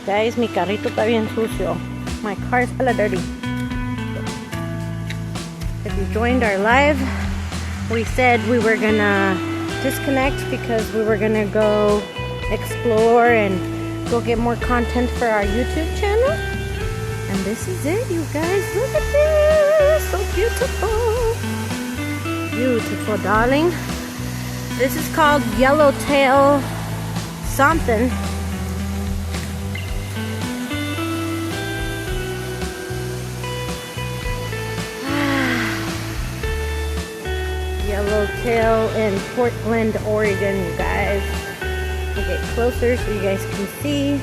guys, mi carrito está bien sucio. My car is hella dirty. If you joined our live, we said we were gonna disconnect because we were gonna go explore and go get more content for our YouTube channel. And this is it, you guys. Look at this. So beautiful. Beautiful, darling. This is called yellowtail something. Yellowtail in Portland, Oregon, you guys. We'll get closer so you guys can see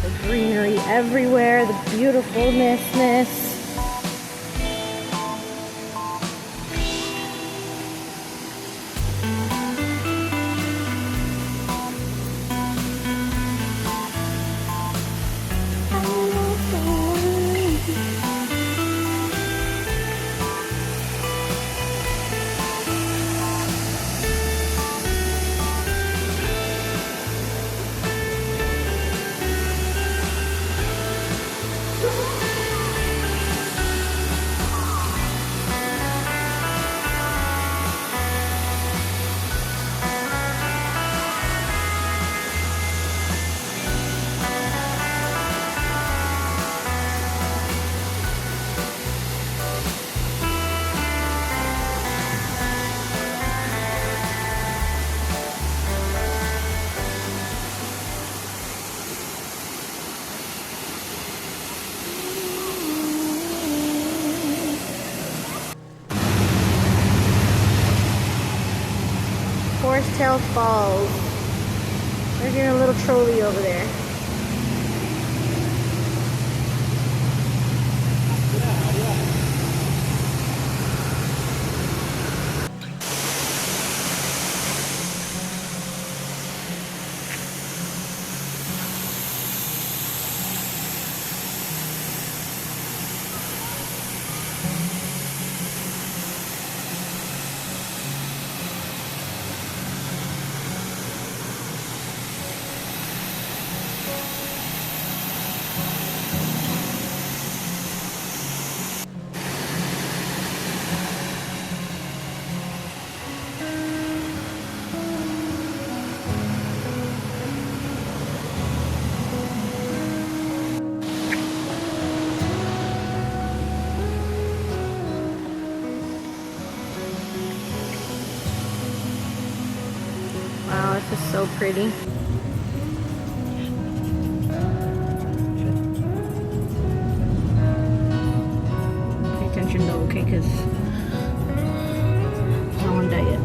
the greenery everywhere, the beautifulness. Horsetail Falls. There's your little trolley over there. Wow, this is so pretty. Pay attention though, okay, because I don't want to die yet.